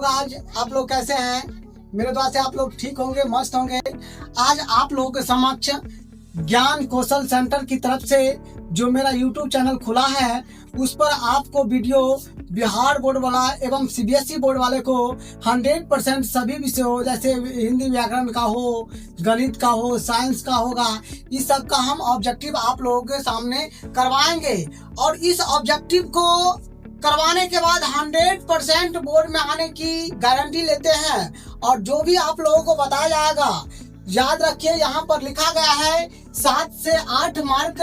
आज आप लोग कैसे हैं? मेरे द्वारा से आप लोग ठीक होंगे, मस्त होंगे। आज आप लोगों के समक्ष ज्ञान कौशल सेंटर की तरफ से जो मेरा YouTube चैनल खुला है उस पर आपको वीडियो बिहार बोर्ड वाला एवं CBSE बोर्ड वाले को 100% सभी विषयों जैसे हिंदी व्याकरण का हो, गणित का हो, साइंस का होगा, इस सब का हम ऑब्जेक्टिव आप लोगों के सामने करवाएंगे। और इस ऑब्जेक्टिव को करवाने के बाद 100% बोर्ड में आने की गारंटी लेते हैं। और जो भी आप लोगों को बताया जाएगा, याद रखिए यहाँ पर लिखा गया है 7 से 8 मार्क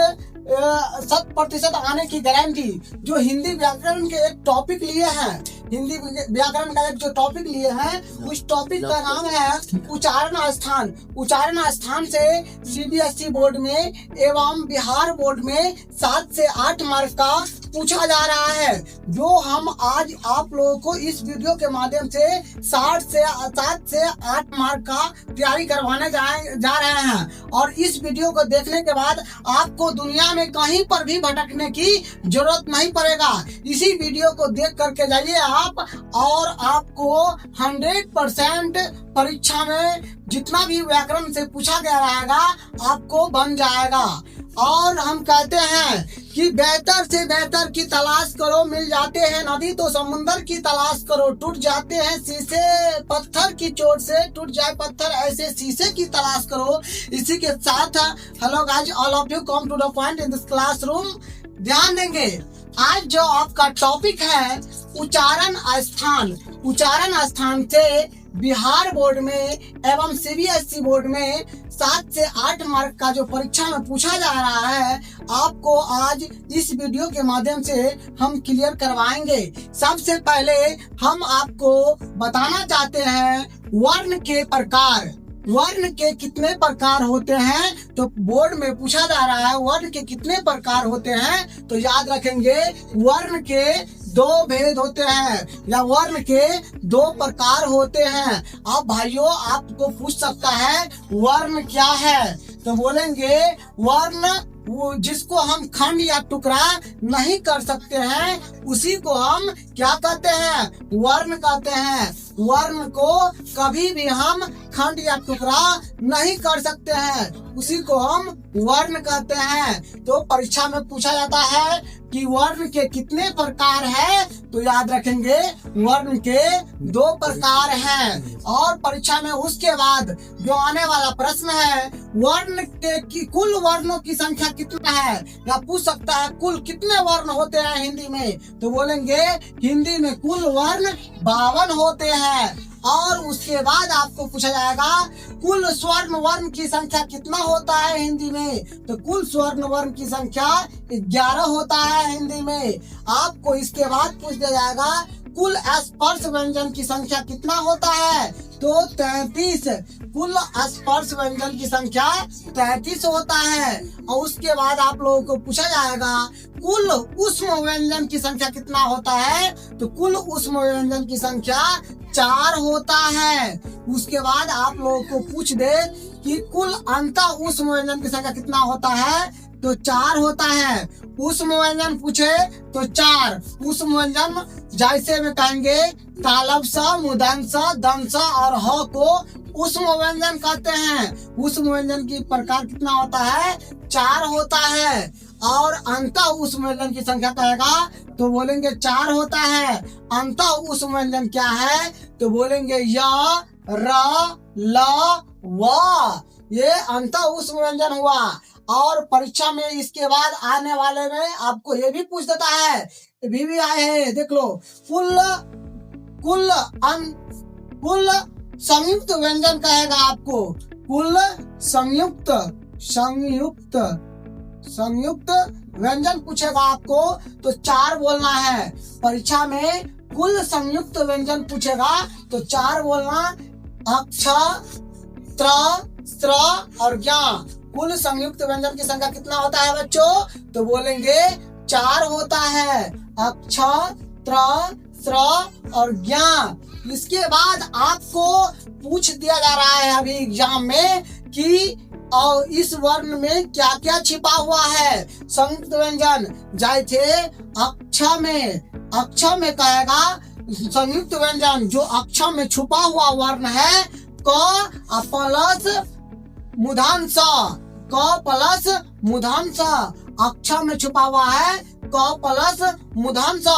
100% आने की गारंटी। जो हिंदी व्याकरण के एक टॉपिक लिए हैं, हिंदी व्याकरण का एक जो टॉपिक लिए हैं उस टॉपिक का नाम है उच्चारण स्थान। उच्चारण स्थान से CBSE बोर्ड में एवं बिहार बोर्ड में 7 से 8 मार्क का पूछा जा रहा है, जो हम आज आप लोगों को इस वीडियो के माध्यम से 7 से 8 मार्क का तैयारी करवाने जा रहे हैं। और इस वीडियो को देखने के बाद आपको दुनिया में कहीं पर भी भटकने की जरूरत नहीं पड़ेगा। इसी वीडियो को देख करके जाइए आप, और आपको 100% परीक्षा में जितना भी व्याकरण से पूछा गया रहेगा आपको बन जाएगा। और हम कहते हैं कि बेहतर से बेहतर की तलाश करो, मिल जाते हैं नदी तो समुंदर की तलाश करो, टूट जाते हैं शीशे पत्थर की चोट से, टूट जाए पत्थर ऐसे शीशे की तलाश करो। इसी के साथ hello guys, all of you come to the point in this classroom. ध्यान देंगे, आज जो आपका टॉपिक है उच्चारण स्थान। उच्चारण स्थान से बिहार बोर्ड में एवं CBSE बोर्ड में 7 से 8 मार्क का जो परीक्षा में पूछा जा रहा है आपको आज इस वीडियो के माध्यम से हम क्लियर करवाएंगे। सबसे पहले हम आपको बताना चाहते हैं वर्ण के प्रकार। वर्ण के कितने प्रकार होते हैं, तो बोर्ड में पूछा जा रहा है वर्ण के कितने प्रकार होते हैं। तो याद रखेंगे वर्ण के 2 भेद होते हैं या वर्ण के 2 प्रकार होते हैं। अब भाइयों आपको पूछ सकता है वर्ण क्या है, तो बोलेंगे वर्ण वो जिसको हम खंड या टुकड़ा नहीं कर सकते हैं उसी को हम क्या कहते हैं, वर्ण कहते हैं। वर्ण को कभी भी हम खंड या टुकड़ा नहीं कर सकते हैं, उसी को हम वर्ण कहते हैं। तो परीक्षा में पूछा जाता है कि वर्ण के कितने प्रकार है, तो याद रखेंगे वर्ण के 2 प्रकार हैं। और परीक्षा में उसके बाद जो आने वाला प्रश्न है वर्ण के कुल वर्णों की संख्या कितना है, या पूछ सकता है कुल कितने वर्ण होते हैं हिंदी में, तो बोलेंगे हिंदी में कुल वर्ण 52 होते हैं। और उसके बाद आपको पूछा जाएगा कुल स्वर्ण वर्ण की संख्या कितना होता है हिंदी में, तो कुल स्वर्ण वर्ण की संख्या 11 होता है हिंदी में। आपको इसके बाद पूछ दिया जाएगा कुल स्पर्श व्यंजन की संख्या कितना होता है, तो 33। कुल स्पर्श व्यंजन की संख्या 33 होता है। और उसके बाद आप लोगों को पूछा जाएगा कुल ऊष्म व्यंजन की संख्या कितना होता है, तो कुल ऊष्म व्यंजन की संख्या 4 होता है। उसके बाद आप लोगों को पूछ दे कि कुल अंत ऊष्म व्यंजन की संख्या कितना होता है, तो 4 होता है। ऊष्म व्यंजन पूछे तो 4 ऊष्म व्यंजन जैसे में कहेंगे तालब सा, मुदन सा, दन सा और ह को ऊष्म व्यंजन कहते हैं। ऊष्म व्यंजन की प्रकार कितना होता है, 4 होता है। और अंत ऊष्म व्यंजन की संख्या कहेगा तो बोलेंगे 4 होता है। अंत ऊष्म व्यंजन क्या है, तो बोलेंगे य, र, ल, व, ये अंत ऊष्म व्यंजन हुआ। और परीक्षा में इसके बाद आने वाले में आपको ये भी पूछ देता है, भी आए हैं देख लो, कुल संयुक्त व्यंजन कहेगा आपको, कुल संयुक्त व्यंजन पूछेगा आपको तो 4 बोलना है। परीक्षा में कुल संयुक्त व्यंजन पूछेगा तो 4 बोलना, अक्ष, त्र, स्त्र और ज्ञ। कुल संयुक्त व्यंजन की संख्या कितना होता है बच्चों, तो बोलेंगे 4 होता है, अक्ष, त्र, स्त्र और ज्ञ। इसके बाद आपको पूछ दिया जा रहा है अभी एग्जाम में कि और इस वर्ण में क्या क्या छिपा हुआ है। संयुक्त व्यंजन जैसे अक्ष में कहेगा संयुक्त व्यंजन जो अक्षर में छुपा हुआ वर्ण है क प्लस मूर्धन्य स, क प्लस मूर्धन्य स, अक्षर में छुपा हुआ है क प्लस मूर्धन्य स।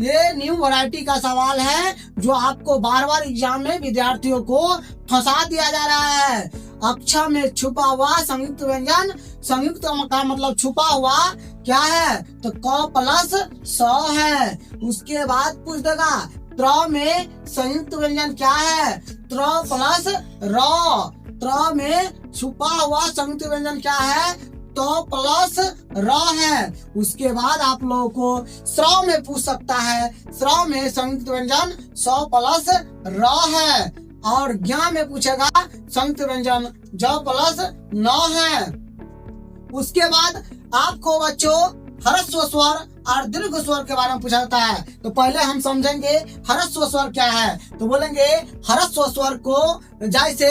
ये न्यू वैरायटी का सवाल है जो आपको बार बार एग्जाम में विद्यार्थियों को फंसा दिया जा रहा है। अक्षर में छुपा हुआ संयुक्त व्यंजन, संयुक्त का मतलब छुपा हुआ क्या है तो क प्लस स है। उसके बाद पूछ देगा त्र में संयुक्त व्यंजन क्या है, त्र प्लस र, त्र में छुपा हुआ संयुक्त व्यंजन क्या है तो प्लस र है। उसके बाद आप लोगों को स्र में पूछ सकता है, स्र में संयुक्त व्यंजन स प्लस र है। और ज्ञ में पूछेगा संयुक्त व्यंजन ज प्लस न है। उसके बाद आपको बच्चों ह्रस्व स्वर और दीर्घ स्वर के बारे में पूछा जाता है। तो पहले हम समझेंगे ह्रस्व स्वर क्या है। तो बोलेंगे ह्रस्व स्वर को जैसे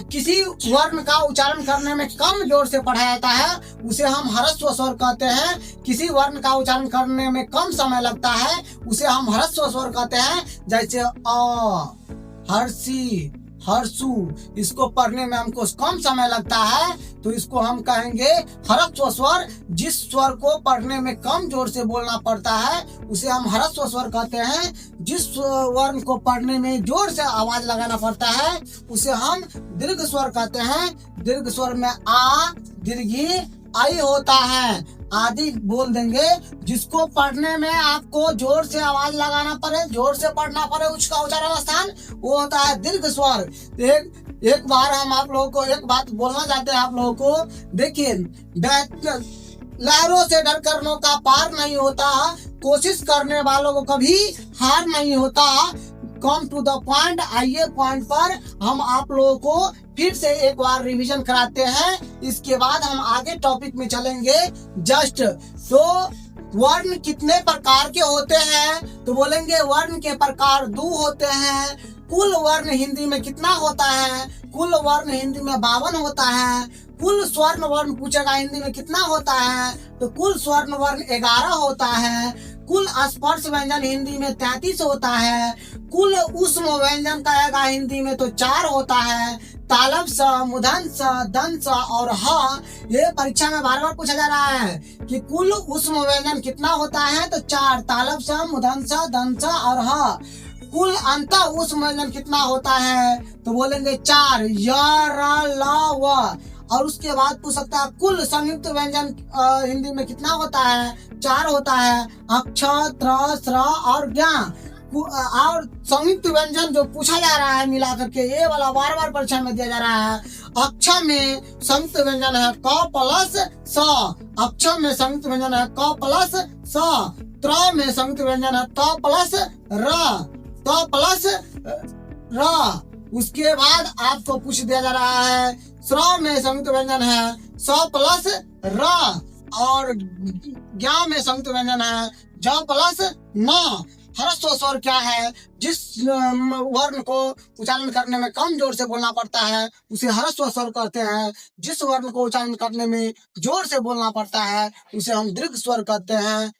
किसी वर्ण का उच्चारण करने में कम जोर से पढ़ा जाता है उसे हम ह्रस्व स्वर कहते हैं। किसी वर्ण का उच्चारण करने में कम समय लगता है उसे हम ह्रस्व स्वर कहते हैं। जैसे अ, हर्षी, हर्षु, इसको पढ़ने में हमको कम समय लगता है तो इसको हम कहेंगे ह्रस्व स्वर। जिस स्वर को पढ़ने में कम जोर से बोलना पड़ता है उसे हम ह्रस्व स्वर कहते हैं। जिस वर्ण को पढ़ने में जोर से आवाज लगाना पड़ता है उसे हम दीर्घ स्वर कहते हैं। दीर्घ स्वर में आ, दीर्घी, आई होता है आदि बोल देंगे। जिसको पढ़ने में आपको जोर से आवाज लगाना पड़े, जोर से पढ़ना पड़े, उसका उच्चारण स्थान वो होता है दीर्घ स्वर। एक बार हम आप लोगों को एक बात बोलना चाहते हैं आप लोगों को। देखिए लहरों से डर कर नौका पार नहीं होता, कोशिश करने वालों को कभी हार नहीं होता। कम टू द पॉइंट, आइए पॉइंट पर हम आप लोगों को फिर से एक बार रिवीजन कराते हैं। इसके बाद हम आगे टॉपिक में चलेंगे। जस्ट तो वर्ण कितने प्रकार के होते हैं तो बोलेंगे वर्ण के प्रकार 2 होते हैं। कुल वर्ण हिंदी में कितना होता है, कुल वर्ण हिंदी में 52 होता है। कुल स्वर्ण वर्ण पूछेगा हिंदी में कितना होता है तो कुल स्वर्ण वर्ण 11 होता है। कुल स्पर्श व्यंजन हिंदी में 33 होता है। कुल ऊष्म व्यंजन कहेगा हिंदी में तो 4 होता है। तालब स, मूर्धन्य स, दंत स और ह। ये परीक्षा में बार बार पूछा जा रहा है कि कुल ऊष्म व्यंजन कितना होता है तो 4, तालब स, मूर्धन्य स, दंत स और ह। कुल अंत ऊष्म व्यंजन कितना होता है तो बोलेंगे 4, य, र, ल, व। और उसके बाद पूछ सकता है कुल संयुक्त व्यंजन हिंदी में कितना होता है 4 होता है। अक्ष, त्र, स्र और ज्ञ। और संयुक्त व्यंजन जो पूछा जा रहा है मिला करके ये वाला बार बार परीक्षा में दिया जा रहा है। अक्षर में संयुक्त व्यंजन है क प्लस स, अक्षर में संयुक्त व्यंजन है क प्लस स। त्र में संयुक्त व्यंजन है त प्लस र, त प्लस र। उसके बाद आपको पूछ दिया जा रहा है स्र में संयुक्त व्यंजन है स प्लस र और ज्ञ में संयुक्त व्यंजन है ज प्लस न। ह्रस्व स्वर क्या है, जिस वर्ण को उच्चारण करने में कम जोर से बोलना पड़ता है उसे ह्रस्व स्वर कहते हैं। जिस वर्ण को उच्चारण करने में जोर से बोलना पड़ता है उसे हम दीर्घ स्वर कहते हैं।